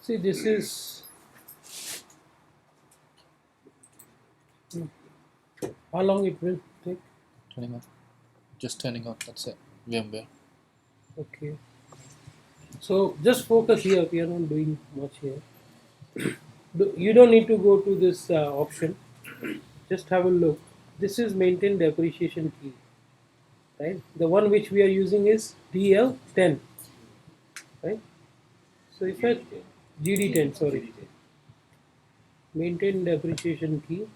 See, this is how long it will take. Turning on. Just turning on. That's it. VMware. Okay. So just focus here. We are not doing much here. You don't need to go to this option. Just have a look. This is maintain depreciation key, right? The one which we are using is DL10, right? So if I GD10, sorry, maintain depreciation key.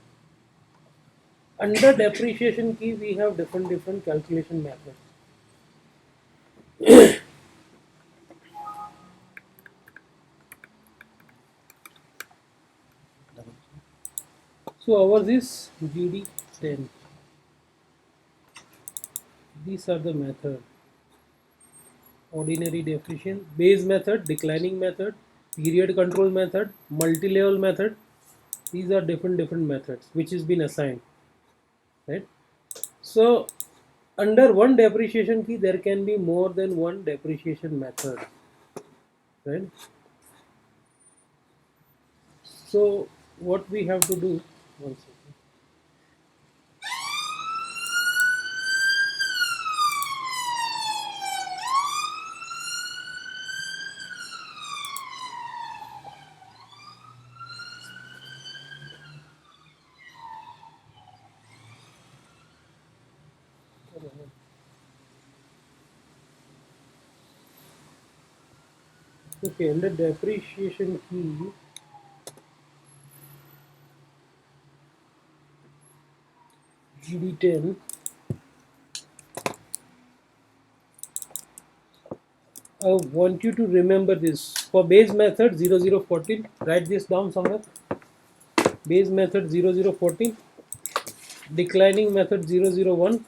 Under depreciation key, we have different calculation methods. So ours is GD10. These are the method: ordinary depreciation, base method, declining method, period control method, multi-level method. These are different methods which has been assigned, right? So under one depreciation key, there can be more than one depreciation method, right? So what we have to do, one second. Okay, under depreciation key, GD10, I want you to remember this. For base method 0014, write this down somewhere. Base method 0014, declining method 001,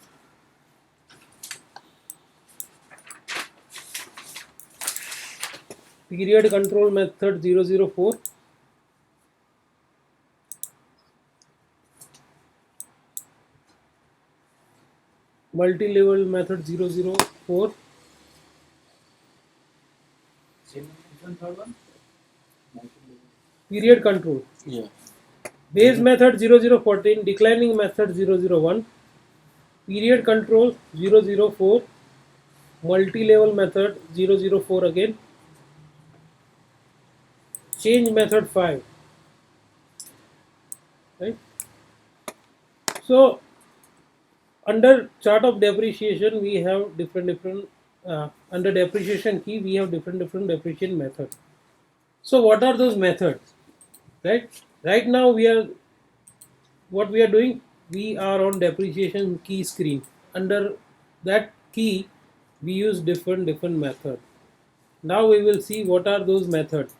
period control method 004, multi-level method 004, period control. Yeah. Base method 0014, declining method 001, period control 004, multi-level method 004 again, change method 5, right? So under chart of depreciation we have different under depreciation key we have different depreciation method. So what are those methods, right now what we are doing, we are on depreciation key screen. Under that key we use different method. Now we will see what are those methods.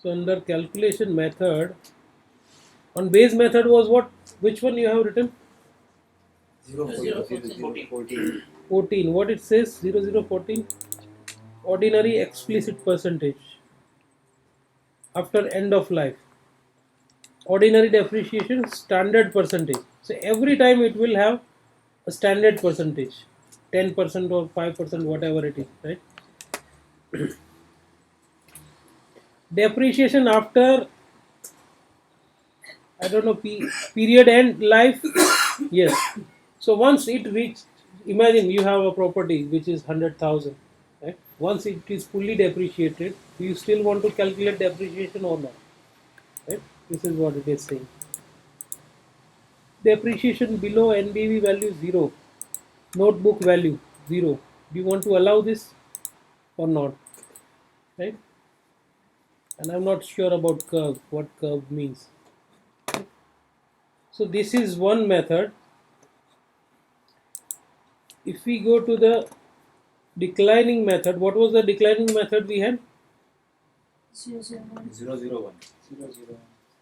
So under calculation method, on base method was what, which one you have written? 14. What it says? 0014, ordinary explicit percentage after end of life. Ordinary depreciation standard percentage. So every time it will have a standard percentage, 10% or 5%, whatever it is, right? Depreciation after, I don't know, period end life. Yes. So once it reached, imagine you have a property which is 100,000, right? Once it is fully depreciated, do you still want to calculate depreciation or not? Right? This is what it is saying. Depreciation below NBV value 0, notebook value 0. Do you want to allow this or not? Right? And I'm not sure about curve, what curve means. Right? So this is one method. If we go to the declining method, what was the declining method we had? 001.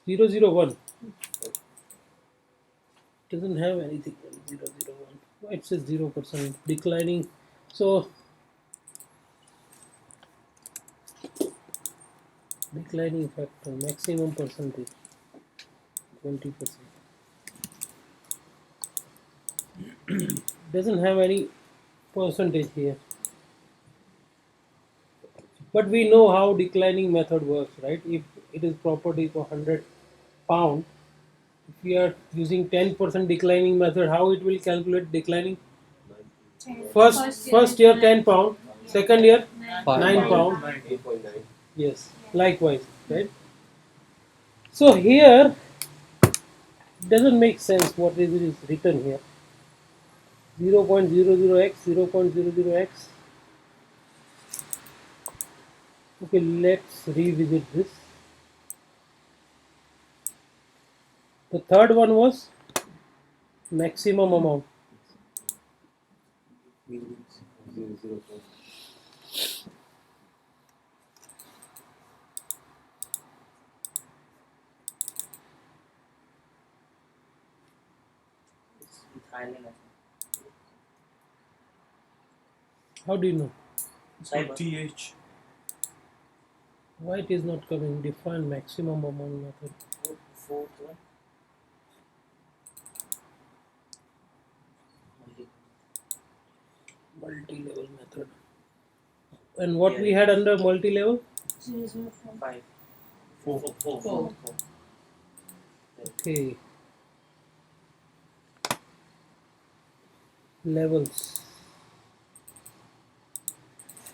001. Doesn't have anything. 001. Why it says 0% declining? So Declining factor, maximum percentage, 20%. Doesn't have any percentage here. But we know how declining method works, right? If it is property for 100 pound, if we are using 10% declining method, how it will calculate declining? First year 10 pound, second year 9 pound. Yes, likewise, right? So here doesn't make sense what is written here. 0.00x, 0.00x. Okay, let's revisit this. The third one was maximum amount. How do you know? TH. Why it is not coming? Define maximum amount method. Multi-level method. And what we had under multi-level? 4. Okay. Levels.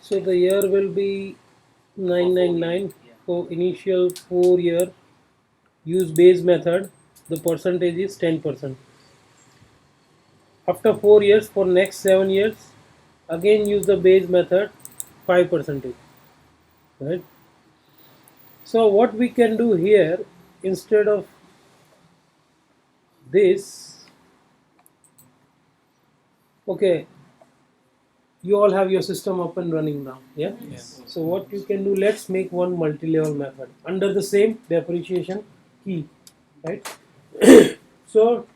So the year will be 999 for initial 4 year. Use base method. The percentage is 10%. After 4 years, for next 7 years, again use the base method, 5%. Right. So what we can do here, instead of this, okay, you all have your system up and running now, yeah? Yes. So what you can do, let's make one multi-level method under the same depreciation key, right? So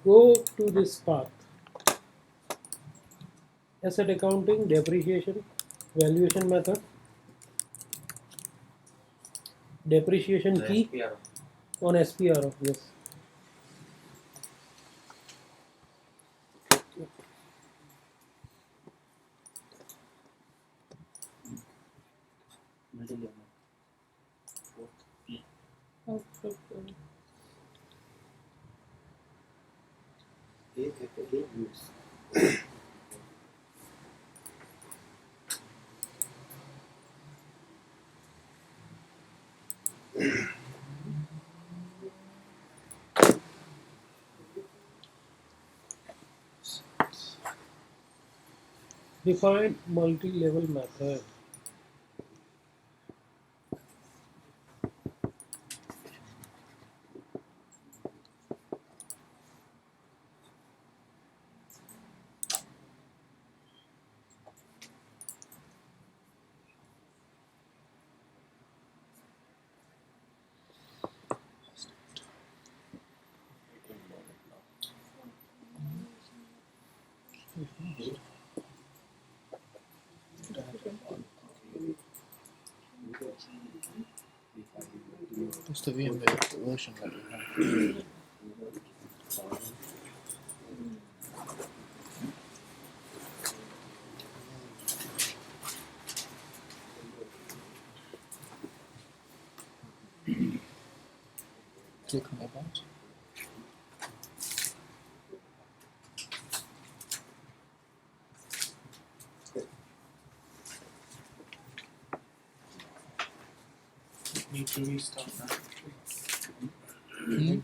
go to this path, asset accounting, depreciation, valuation method, depreciation key on SPRO, yes. Define multi-level method. What's the VMware version that you have? Click on about. Need to restart that. We,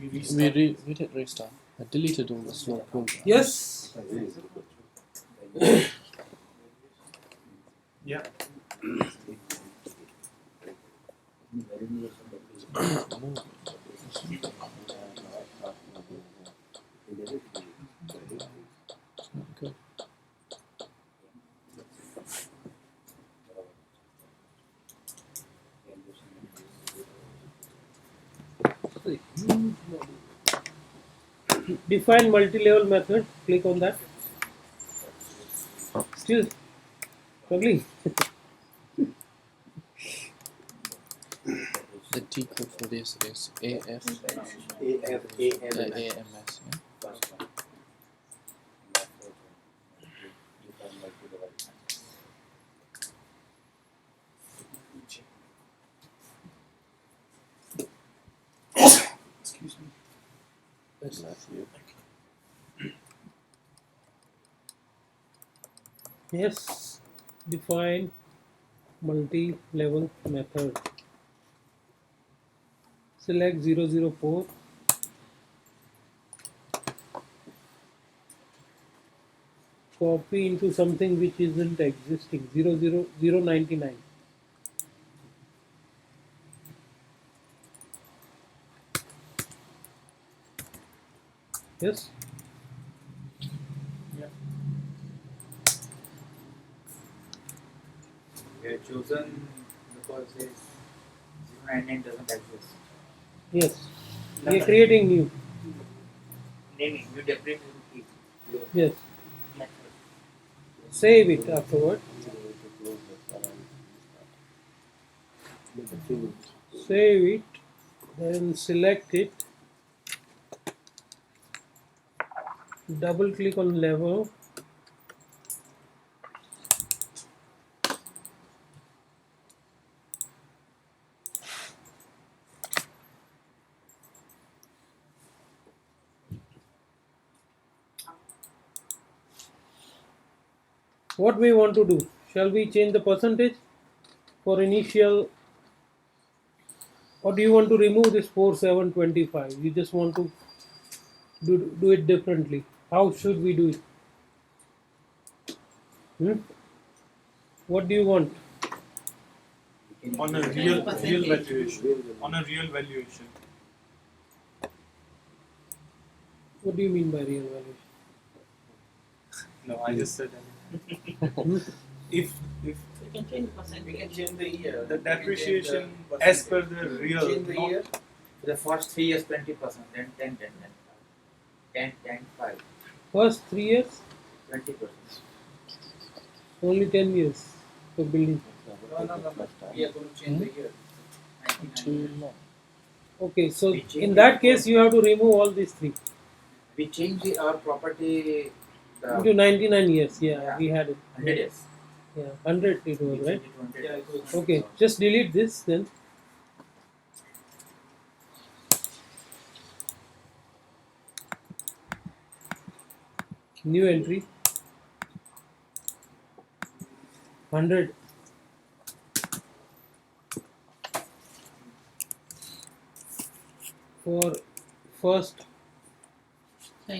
we did restart. I deleted all the slow programs. Yes. Yeah. Good. Define multi-level method. Click on that. Still struggling. The T code for this is AF, AMS. AMS. Yeah? Excuse me. Yes, define multi-level method. Select 004. Copy into something which isn't existing. 00099. Yes. We have chosen because this 099 doesn't exist. Yes. We are creating new. Naming, you definitely keep. Yes. Save it afterward. Save it. Then select it. Double click on level. What we want to do? Shall we change the percentage for initial, or do you want to remove this 4725? You just want to do it differently. How should we do it? What do you want? On a real valuation. On a real valuation. What do you mean by real valuation? No, I just said that. If We can change percentage. We can change the year. the depreciation We can as per the real, change the not year. For the first 3 years 20%, then 10, 10, 10, 10, 5, First 3 years, 20%. only 10 years for building. No. We are going to change the year. Too 99. long. Okay, so We change in it that for- case, you have to remove all these three We change our property into 99 years. Yeah, Yeah. we had it. 100 years. Yeah, 100 it We was, change right? it to 100 years. Okay, just delete this then. New entry 100. For first,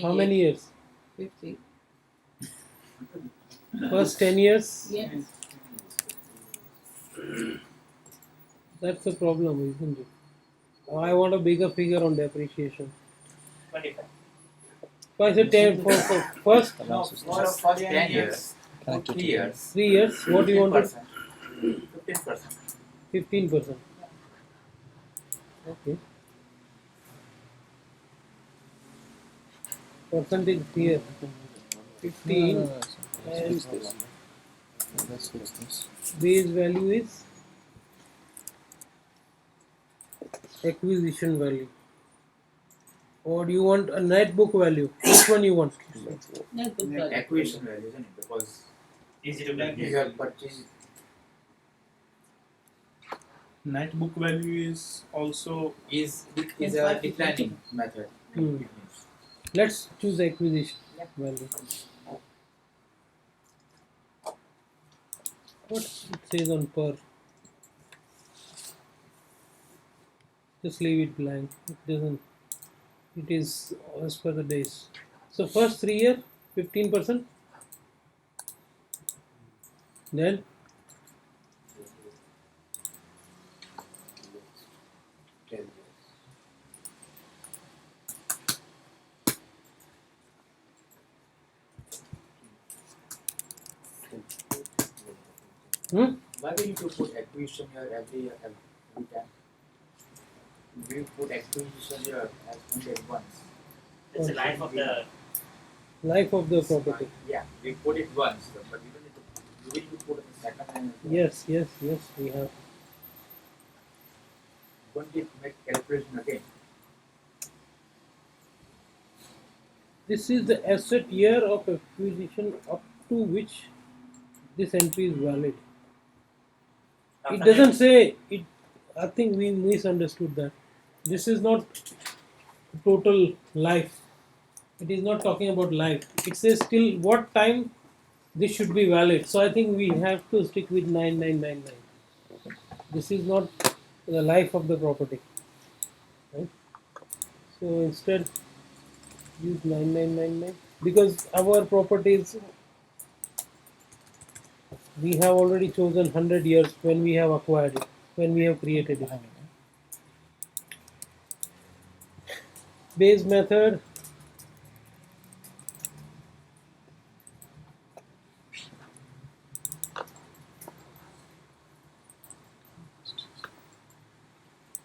how many years? 50. First 10 years? Yes. That's the problem, isn't it? I want a bigger figure on depreciation. 25. So I said 10 for first No, for first 10 years. Connected 3 to years. 3 years. What do you want to? 15%. 15%. Okay. Percentage here 15 and Let's fix this. base value is acquisition value. Or do you want a net book value? Which one you want? Net book value. Acquisition value, isn't it? Because easy to you calculate. have purchased. Net book value is also Is It's a 550. declining method. Hmm. Let's choose acquisition value. What it says on per? Just leave it blank. It doesn't. It is as per the days. So first 3 year 15%. Then Why we need to put acquisition here every time? We put acquisition here as only once. It's the life of the. life of the property. Yeah, we put it once, but we don't need to. We need to put it the second time. Yes, we have. F20 make calculation again. This is the asset year of acquisition up to which this entry is valid. It doesn't say it. I think we misunderstood that. This is not total life. It is not talking about life. It says till what time this should be valid. So I think we have to stick with 9999. This is not the life of the property. Right? So instead use 9999 because our properties we have already chosen 100 years when we have acquired it, when we have created it. Base method.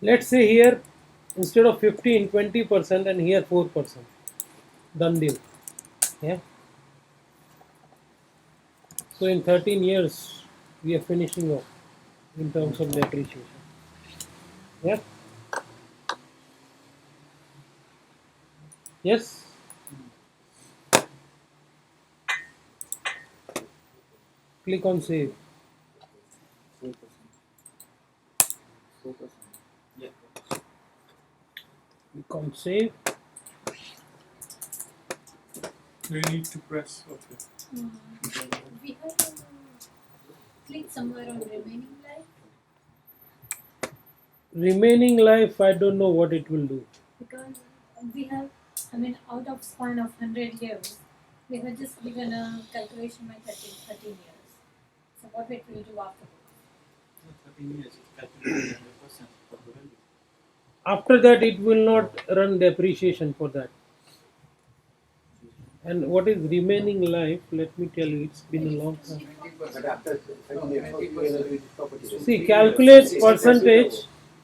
Let's say here instead of 15, 20% and here 4%. Done deal. Yeah. So in 13 years we are finishing off in terms of depreciation. Yeah. Yes. Click on save. 4%. 4%. Yeah. Click on save. You need to press okay. We have to click somewhere on remaining life Remaining life, I don't know what it will do. because we have, I mean, out of span of 100 years, we have just given a calculation by 13 years. So what it will do afterwards? 13 years, it's calculated 100% for the value. After that, it will not run depreciation for that. And what is remaining life? Let me tell you, it's been a long time. But after 20%. See, calculate percentage.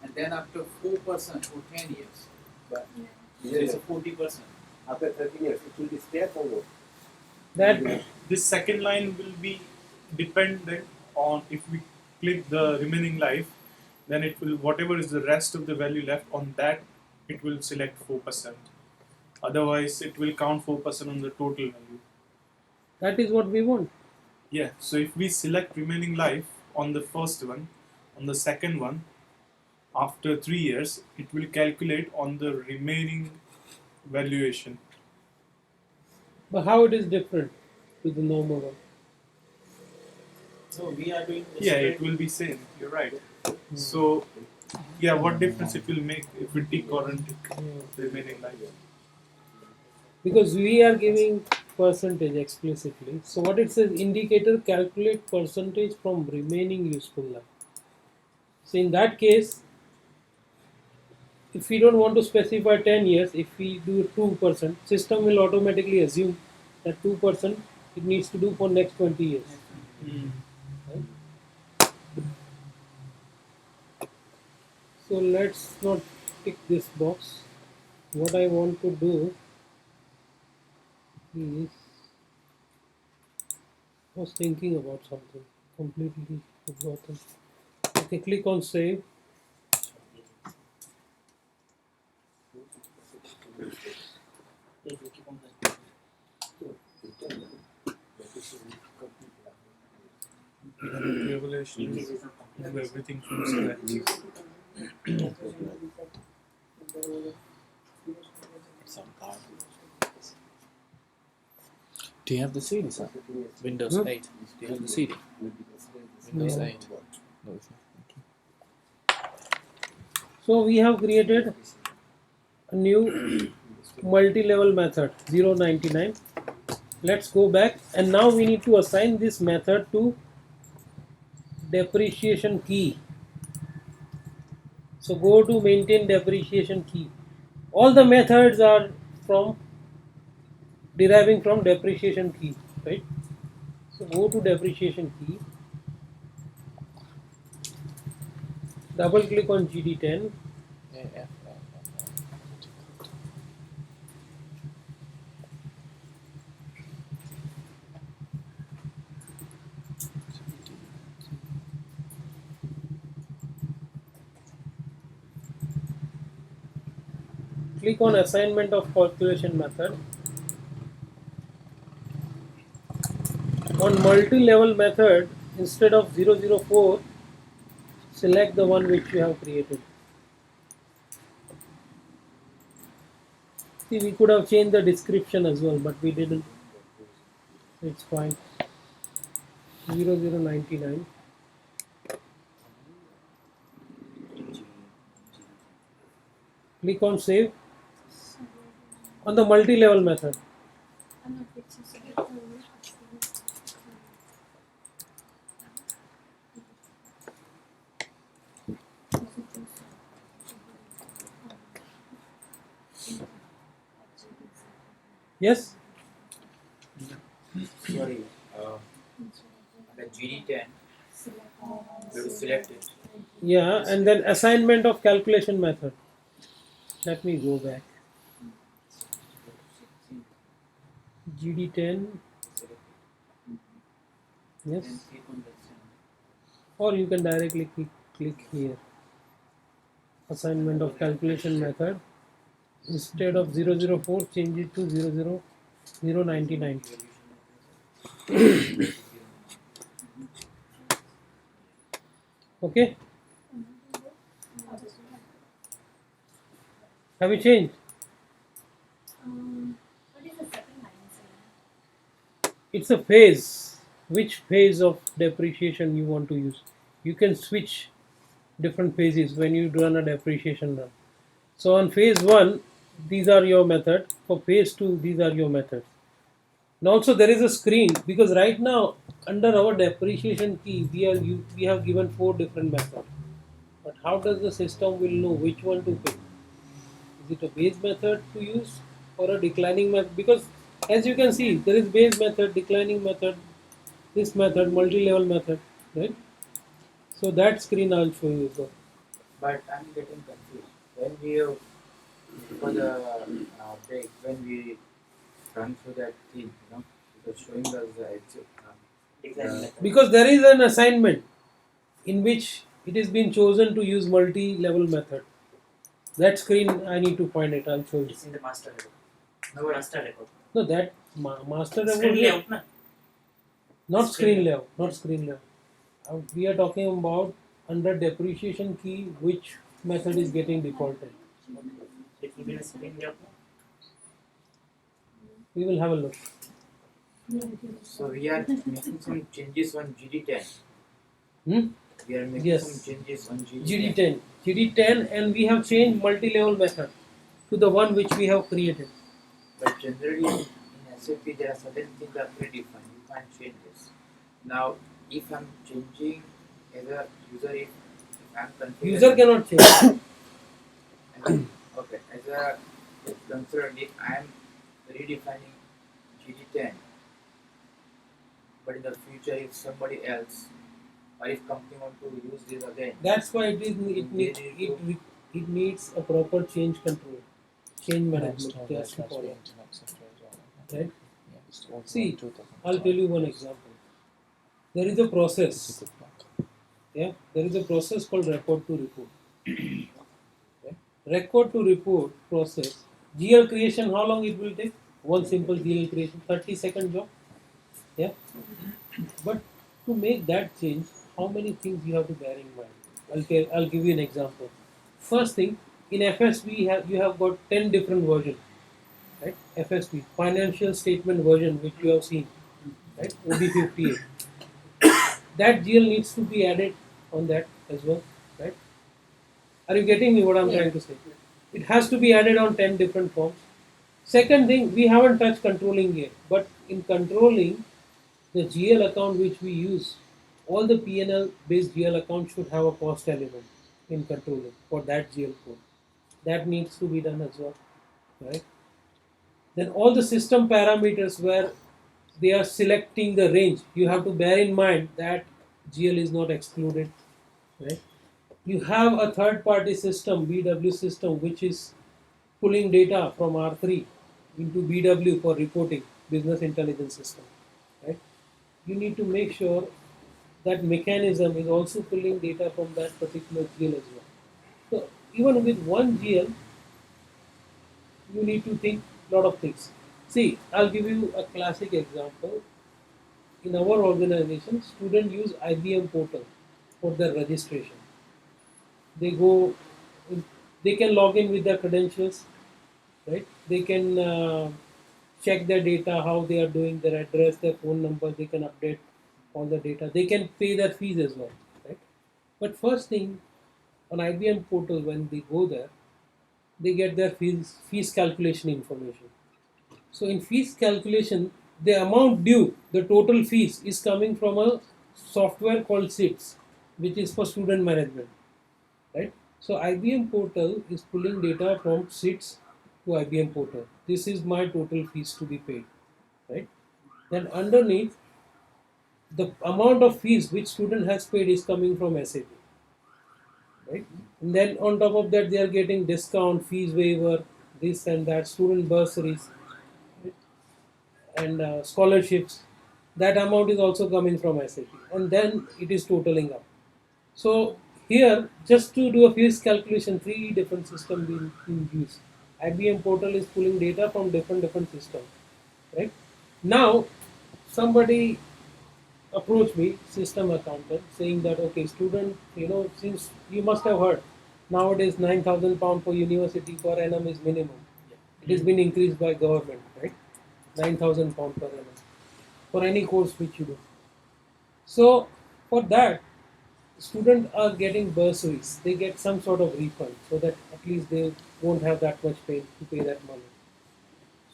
And then after 4% for 10 years. But So it's a 40%. after 13 years, it will be step over. That This second line will be dependent on if we click the remaining life, then it will whatever is the rest of the value left on that it will select 4%. Otherwise, it will count 4% on the total value. that is what we want. Yeah. So if we select remaining life on the first one, on the second one, after 3 years, it will calculate on the remaining valuation. But how it is different to the normal one? So we are doing the Yeah, straight- it will be same. You're right. So, yeah, what difference it will make if we tick or untick the remaining life? Because we are giving percentage explicitly. So what it says, indicator calculate percentage from remaining useful life. So in that case, if we don't want to specify 10 years, if we do 2%, system will automatically assume that 2% it needs to do for next 20 years. Right? So let's not tick this box. What I want to do is, I was thinking about something, completely forgotten. Okay, click on save. If you keep on the Evaluation is do everything from scratch. Do you have the CD, sir? Windows Hmm? 8. Do you have the CD? Windows No. 8. No, it's not. So we have created a new multi-level method 099. Let's go back and now we need to assign this method to depreciation key. So go to maintain depreciation key. All the methods are from deriving from depreciation key, right? So go to depreciation key, double click on GD10, AF. Click on assignment of calculation method. On multi-level method, instead of 004, select the one which you have created. See, we could have changed the description as well, but we didn't. It's fine. 0099. Click on save. On the multi-level method. I'm not fixing it. Yes? Sorry, the GD10, we will select it. Yeah, and then assignment of calculation method. Let me go back. GD10. Yes. Then click on the send. Or you can directly click here. Assignment of calculation method. Instead of 004, change it to 00099. Okay? Have you changed? What is the second line, sir? It's a phase. Which phase of depreciation you want to use? You can switch different phases when you run a depreciation run. So on phase 1, these are your method. For phase 2, these are your methods. And also there is a screen, because right now under our depreciation key we have given 4 different methods. But how does the system will know which one to pick? Is it a base method to use or a declining method? Because as you can see, there is base method, declining method, this method, multi-level method, right? So that screen I'll show you. So But I'm getting confused. When we for the break, when we run through that thing, it was showing us the exit. Declining method. because there is an assignment in which it has been chosen to use multi-level method. That screen I need to find it. I'll show you. It's in the master record. No, Master record. No, that master Screen level, layout, na? not Screen screen layout, not screen layout. We are talking about under depreciation key which method is getting defaulted. It will be in a screen layout. Na? We will have a look. so we are making some changes on GD10. Hmm? We are making Yes. some changes on GD10, GD10, and we have changed multi-level method to the one which we have created. But generally in SAP there are certain things that are predefined. You can't change this. Now, if I'm changing as a user, if I'm configuring, User cannot change. okay, as a concern, if I'm redefining GD10, but in the future, if somebody else or if company want to use this again, That's why it needs a proper change control, change management. It has to follow. Right? See, I'll tell you one example. There is a process. Yeah, there is a process called record to report. Okay? Record to report process. GL creation, how long it will take? One simple GL creation, 30-second job. Yeah. But to make that change, how many things you have to bear in mind? I'll give you an example. First thing, in FSP you have got 10 different versions, right? FSP, financial statement version, which you have seen, right? OB58. That GL needs to be added on that as well, right? Are you getting me what I'm trying to say? It has to be added on 10 different forms. Second thing, we haven't touched controlling yet, but in controlling the GL account which we use, all the PNL based GL accounts should have a cost element in controlling for that GL code. That needs to be done as well, right? Then all the system parameters where they are selecting the range, you have to bear in mind that GL is not excluded, right? You have a third party system, BW system, which is pulling data from R3 into BW for reporting, business intelligence system, right? You need to make sure that mechanism is also pulling data from that particular GL as well. So even with one GL, you need to think a lot of things. See, I'll give you a classic example. In our organization, students use IBM portal for their registration. They go, they can log in with their credentials, right? They can check their data, how they are doing, their address, their phone number. They can update all the data. They can pay their fees as well, right? But first thing on IBM portal, when they go there, they get their fees calculation information. So in fees calculation, the amount due, the total fees is coming from a software called SITS, which is for student management, right? So IBM portal is pulling data from SITS to IBM portal. This is my total fees to be paid, right? Then underneath, the amount of fees which student has paid is coming from SAP, right? And then on top of that, they are getting discount, fees waiver, this and that, student bursaries, and scholarships. That amount is also coming from SAP, and then it is totaling up. So here, just to do a fees calculation, three different systems being used. IBM portal is pulling data from different systems, right? Now, somebody approached me, system accountant, saying that okay, student, since you must have heard, nowadays £9,000 for university per annum is minimum. It has been increased by government, right? £9,000 per annum for any course which you do. So for that, students are getting bursaries. They get some sort of refund so that at least they won't have that much pain to pay that money.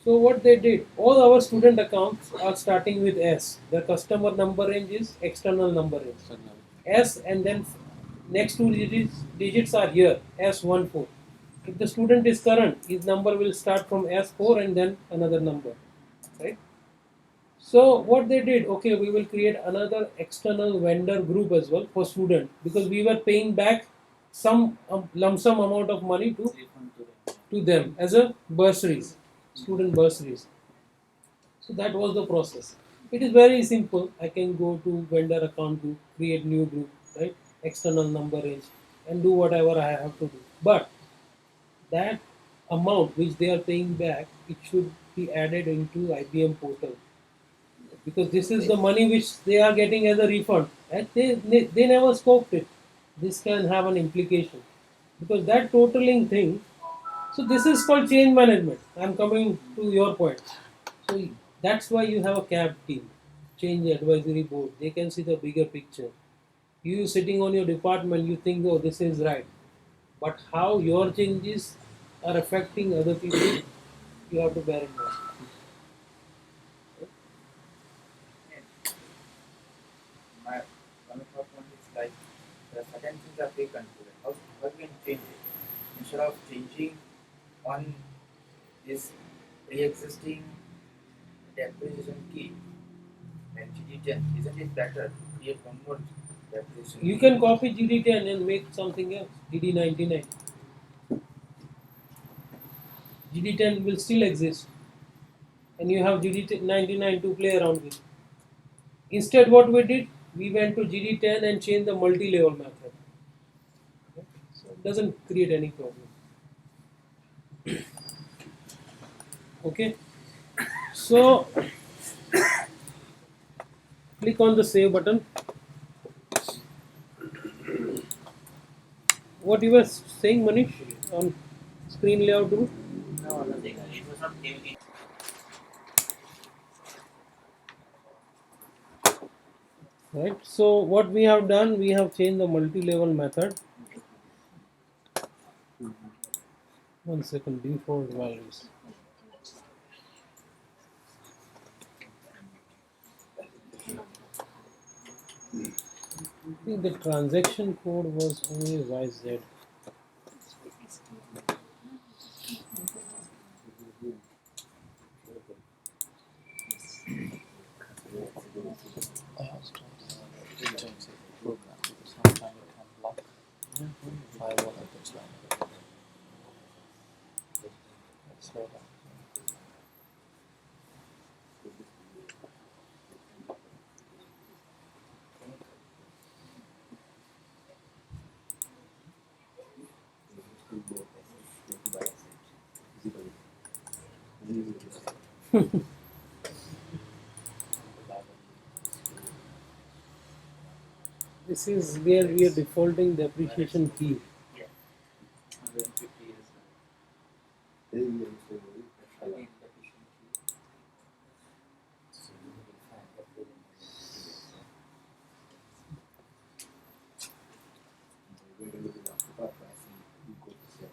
So what they did, all our student accounts are starting with S. The customer number range is external number range. S, and then next two digits are here, S14. If the student is current, his number will start from S4 and then another number, right? So what they did, okay, we will create another external vendor group as well for student, because we were paying back some lump sum amount of money to them as a bursaries, student bursaries. So that was the process. It is very simple. I can go to vendor account group, create new group, right? External number range, and do whatever I have to do. But that amount which they are paying back, it should be added into IBM portal, because this is the money which they are getting as a refund, and they never scoped it. This can have an implication, because that totaling thing. So this is called change management. I'm coming to your point. So that's why you have a CAB team, change advisory board. They can see the bigger picture. You sitting on your department, you think, oh, this is right, but how your changes are affecting other people, you have to bear in mind. My one of our point is like the certain things are pre-configured. How we can change it instead of changing on this pre-existing depreciation key and GD10? Isn't it better to create one more depreciation You key? can copy GD10 and make something else, DD99. GD10 will still exist, and you have GD99 to play around with. Instead, what we did, we went to GD10 and changed the multi-level method. So it doesn't create any problem. Okay. So click on the save button. What you were saying, Manish, on screen layout tool? No, nothing. It was not giving it. Right. So what we have done, we have changed the multi-level method. One second, default values. I think the transaction code was only YZ. I also don't change the program because sometimes it can block firewall at this line. Let's slow down. This is where we are defaulting the appreciation key. 150 years. Again, depreciation key. So you will find that within 150 years.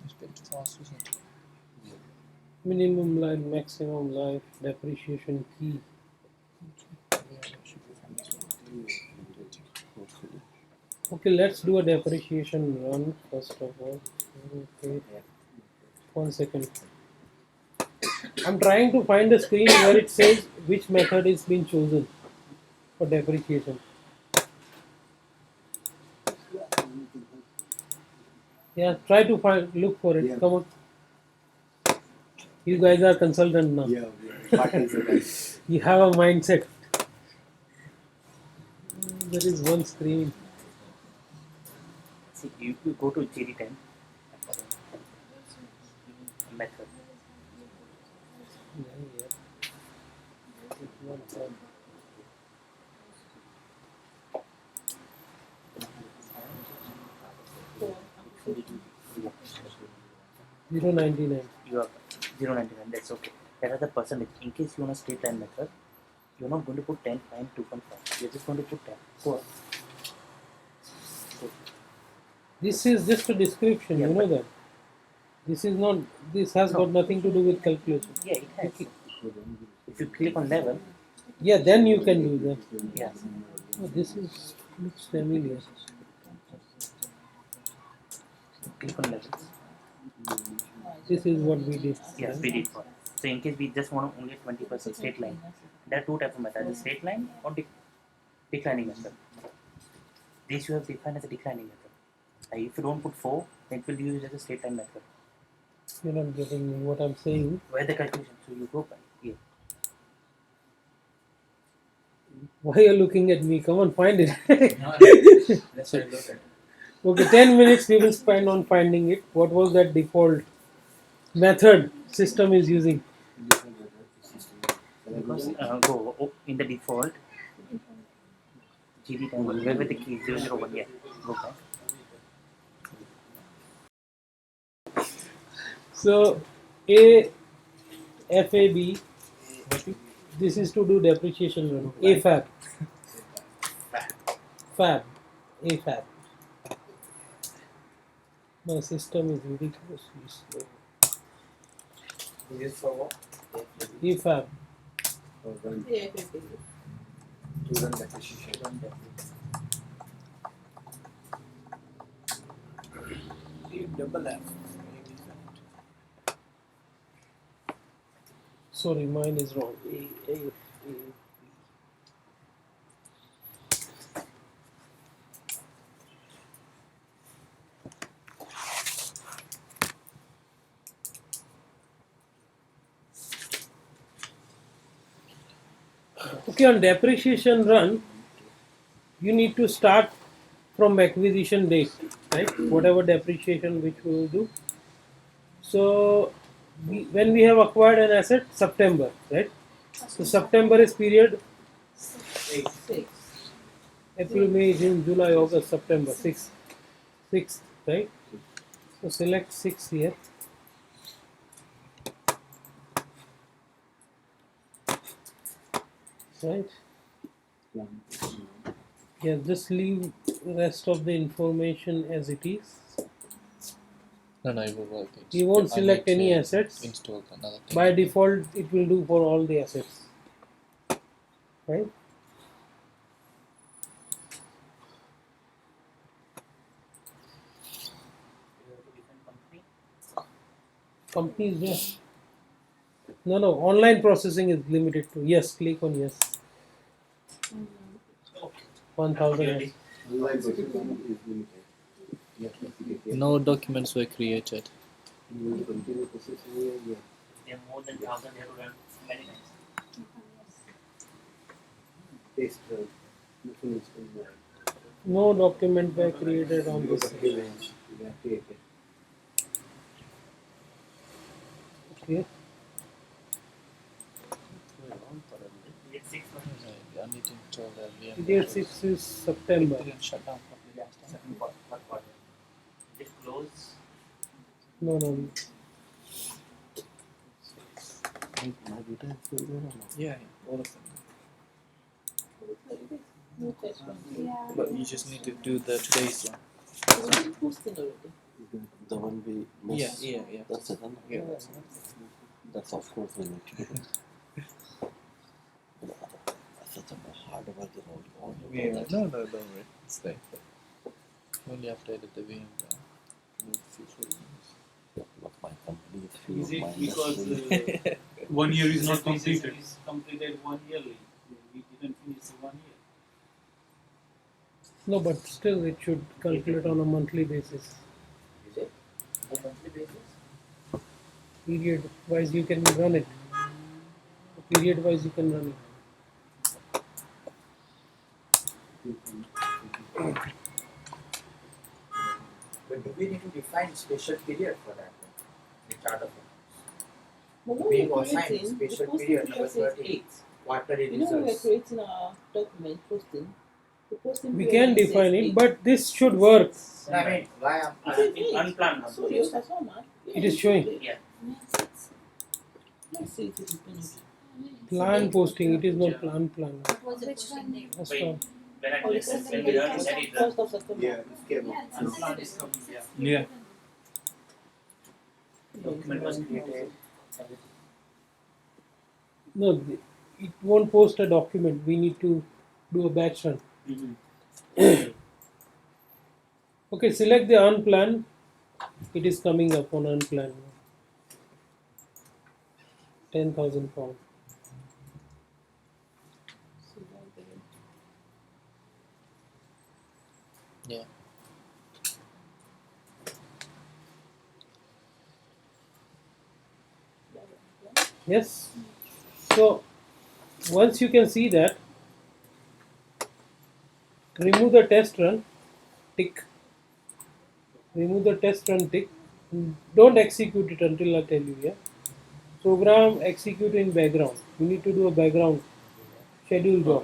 It's a bit fast, isn't it? Minimum life, maximum life, depreciation key. Yeah, it should be fine. Hopefully. Okay, let's do a depreciation run first of all. Okay, 1 second. I'm trying to find the screen where it says which method is being chosen for depreciation. Yeah, try to find, look for it. Yeah. Come on. You guys are consultant now. Yeah, what is it? You have a mindset. There is one screen. See, if you go to GD10 method, Yeah. It's not that. 0.99. you are 0.99, that's okay. That is the percentage. In case you want a straight line method, you're not going to put 10, 9, 2.5. You're just going to put 10. Go on. This is just a description, Yeah, you know but- that. This is not. This has got nothing to do with calculation. Yeah, it has. If you click on level, Yeah, then you can do that. yeah, Oh, this is looks familiar. click on levels. This is what we did. Yes, we did for. So in case we just want only 20% straight line, there are two types of methods: a straight line or declining method. This you have defined as a declining method. If you don't put 4, then it will be used as a straight line method. You're not getting me what I'm saying. Where the calculation? So you go by here. Why are you looking at me? Come on, find it. Let's have a look at it. Okay, 10 minutes we will spend on finding it. What was that default method system is using? Because go in the default GD time where with the key 001, yeah, go back. So A FAB, this is to do depreciation run. AFAB. Fab. AFAB. My system is ridiculously slow. This is for what? AFAB. Yeah, To run depreciation. Double F. Sorry, mine is wrong. A. Okay, on depreciation run, you need to start from acquisition date, right? Whatever depreciation which we will do. So, when we have acquired an asset, September, right? So September is period Six. April, May, June, July, August, September, 6th, right? So select 6 here. Right? Yeah, just leave the rest of the information as it is. No, it will work. You won't I select need any to assets. Install another thing. By default, it will do for all the assets. Right? You have to define company. Company is there. No, online processing is limited to yes. Click on yes. 1000 yes. Online processing is limited. You have to click here. No documents were created. You will continue processing here, yeah. They are more than 1,000. They have to run many times. Paste the nothing is in there. No document were created on No this. documents you have created. Okay. anything told earlier. Period 6 is September. It didn't shut down properly last time. Second part, third part. Just close. No, no. My data is still there or not? Yeah, all of them. No test one. Yeah. But you just need to do the today's one. Is it posted already? The one we Yeah, missed. yeah, yeah. That's it, huh? Yeah. That's of course we need to do. That's such a hard work and all Yeah, that. no, don't worry. It's there. Only after I did the VM, move feature Not my company, Is few of my it because industry. 1 year is not SAP completed. is completed 1 yearly? We didn't finish the 1 year. No, but still it should calculate on a monthly basis. Is it? On monthly basis? Period wise you can run it. Period wise you can run it. But do we need to define special period for that? The chart of But when We we're assign creating, the special posting period period number says 30. 8. quarterly You know when we're results. creating our document posting, the posting We period can says define it, 8. but this should work. No, I mean, why I'm It says In 8. unplanned I saw number. yours, I saw mine. It is showing. Yeah. Let's see if it is finished. Plan posting, it is not plan. What was the posting name? That's Wait. all. When I Oh, the when second we day, learn that is the 1st of September. Yeah, it's came Yeah, up. it's Unplanned is coming, yeah. Yeah. document was created. No, it won't post a document. We need to do a batch run. Okay, select the unplanned. It is coming up on unplanned. 10,000 pounds. So now the- Yeah. Yes. So once you can see that, remove the test run, tick. Remove the test run, tick. Don't execute it until I tell you. Yeah. Program execute in background. You need to do a background schedule job.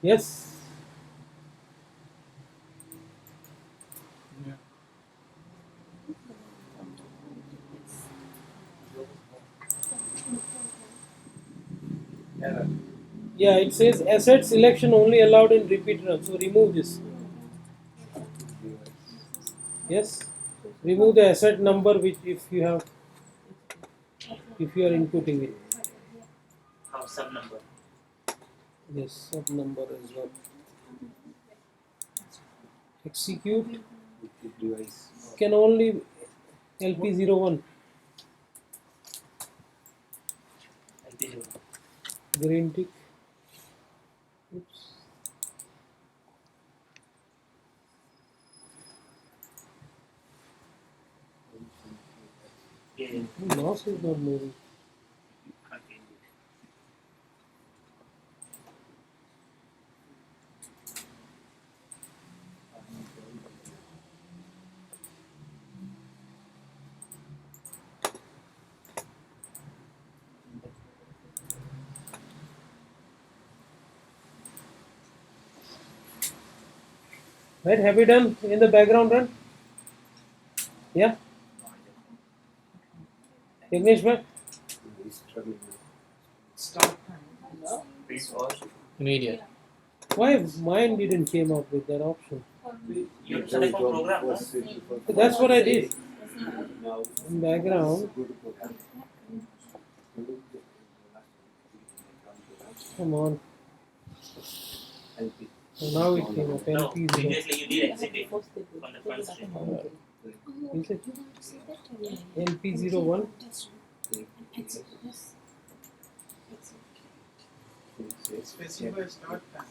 Yes. error. Yeah, it says asset selection only allowed in repeat run. So remove this. Yes. Remove the asset number which if you are inputting it. Sub number. Yes, sub number as well. Execute Device. can only LP01. Green tick. Oops. Yeah. Mouse is not moving. Right, have you done in the background run? Yeah? Ignish bhai? He's struggling. Start. No? Immediate. Why mine didn't came up with that option? You select a program. Was Huh? suited for That's what I did. now. In background, Good program. come on. LP. So now it came up. No, LP0. previously you did exit it First table. from the Table front that screen. I'm having. Is it You want to say that? LP01? Specify start time.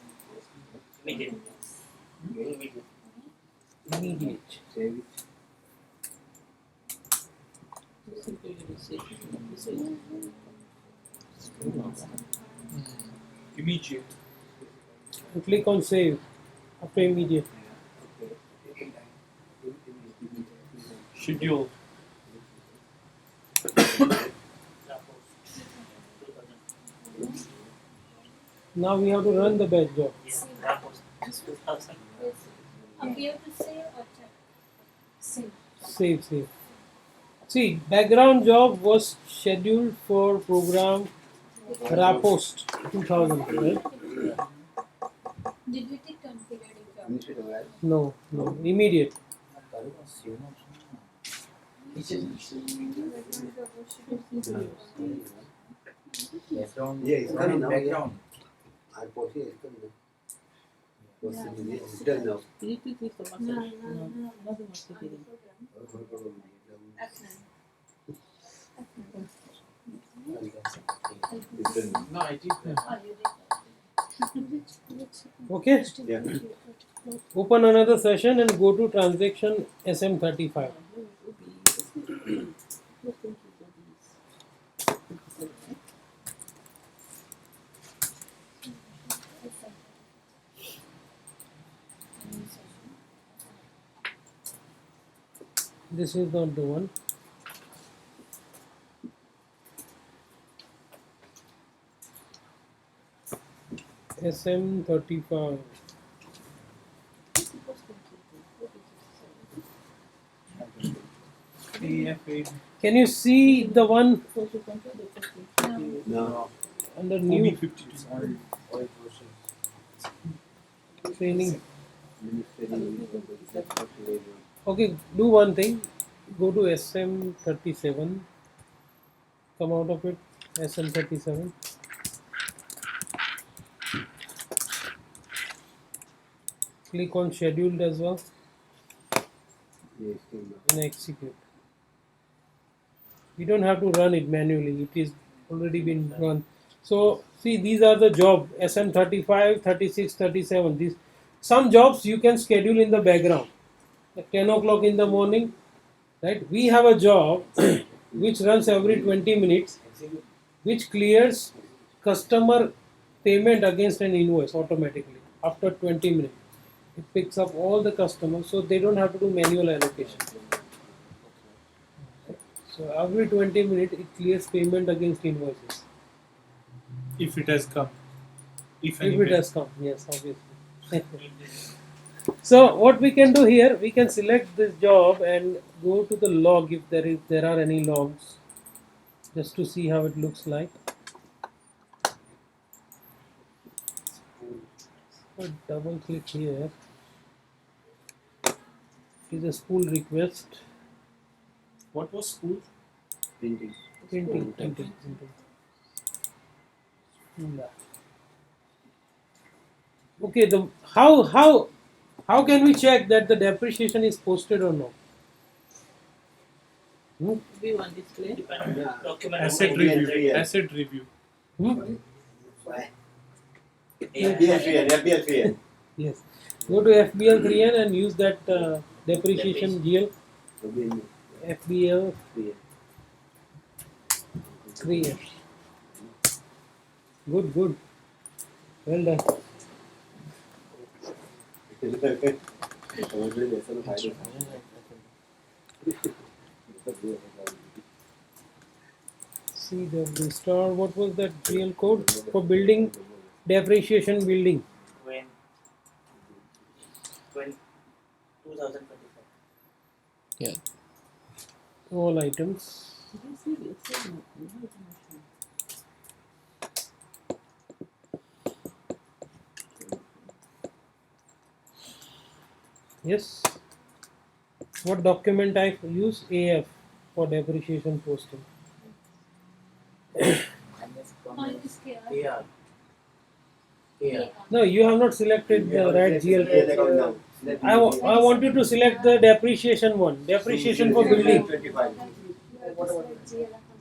Immediate. Immediate. Immediate. Save it. Posting period is 8. It's 8. Immediate. And click on save after immediate. Schedule. Now we have to run the batch job. Yes, that was 2000. Yes. We have to save or check. Save. Save. See, background job was scheduled for program Rapost 2000, right? Did we take on periodic job? Initiative, right? No, immediate. Background. Yeah, it's coming now. Background. I put here, it's coming now. It's done now. Can you please leave the message? No. Nothing was to be there. It's done. No, I did that. Oh, you did. Okay, Yeah. open another session and go to transaction SM35. This is not the one. SM35. Can you see the one No. under new OB52. training? Administrative. Okay, do one thing. Go to SM37. Come out of it. SM37. Click on scheduled as well Yes, came now. and execute. You don't have to run it manually. It is already been run. So see, these are the job SM35, 36, 37. These some jobs you can schedule in the background. At 10 o'clock in the morning, right? We have a job which runs every 20 minutes, which clears customer payment against an invoice automatically after 20 minutes. It picks up all the customers, so they don't have to do manual allocation. So every 20 minutes, it clears payment against invoices. If it has come. If If it has come, yes, obviously. So what we can do here, we can select this job and go to the log if there are any logs, just to see how it looks like. So double click here. It is a spool request. What was school? Printing. Printing. Yeah. Okay, the how can we check that the depreciation is posted or not? We want display. Yeah. Document Asset OB and review. 3N. Asset review. FBL3N. Yes. Go to FBL3N and use that depreciation GL. FBL3N. Good. Well done. CW star. What was that GL code for building depreciation building? when 2025. All items. Yes. What document type use? AF for depreciation posting. Minus KR. KR. KR. No, you have not selected the right GL code. I want you to select the depreciation one. Depreciation for building. 25.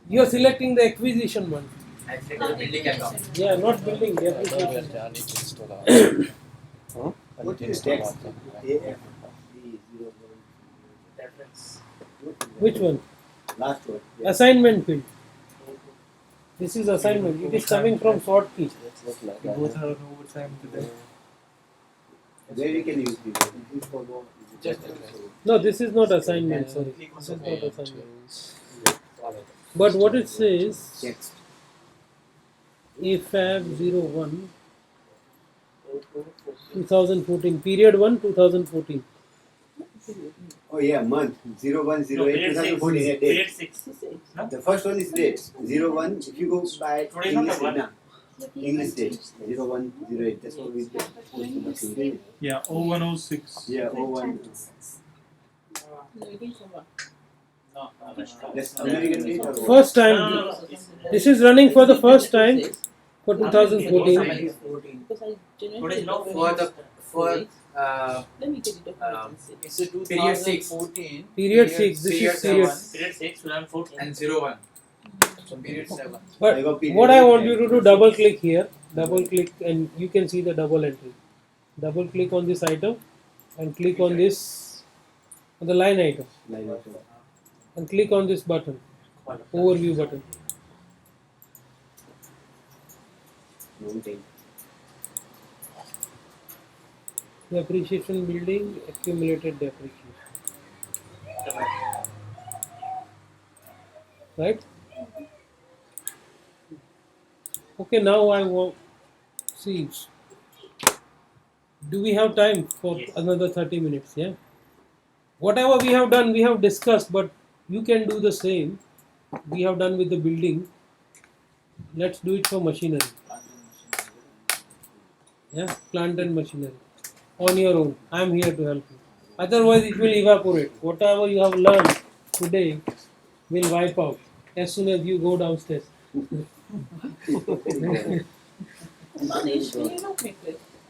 You are selecting the acquisition one. I said the building account. Yeah, not building depreciation. What is text? Reference. Which one? Last one. Yeah. Assignment field. This is assignment. It is coming from sort key. We both are on overtime today. There we can use this. This is for more. No, this is not assignment. Sorry, this is not assignment. But what it says, Text. AFAB 01. 2014. Period 1, 2014. Oh yeah, month 0108 2014. Yeah, date. Period 6. No? The first one is date 01. If you go by Today not English the one. date, English date 0108. That's what we did. Yeah, 0106. Yeah, 01. Waiting for what? No, That's American date or what? First time. No. This is running for the first time for 2014. Somebody is 14. Because I Today generated is no For let me get it document and see. It's a period 6 2014. Period 6. This period is period. 7 Period 6, 2014. and 01. So period 7. But I got period what I eight want and you to do, double click here, double click, and you can see the double entry. Double click on this item and click on this, on the line item, line item. and click on this button, overview button. Mounting. Depreciation building, accumulated depreciation. Right? Okay, now I want see. Do we have time for Yes. another 30 minutes? Yeah. Whatever we have done, we have discussed, but you can do the same. We have done with the building. Let's do it for machinery. Yeah, plant and machinery. On your own. I am here to help you. Otherwise, it will evaporate. Whatever you have learned today will wipe out as soon as you go downstairs. Manish, will you not make it?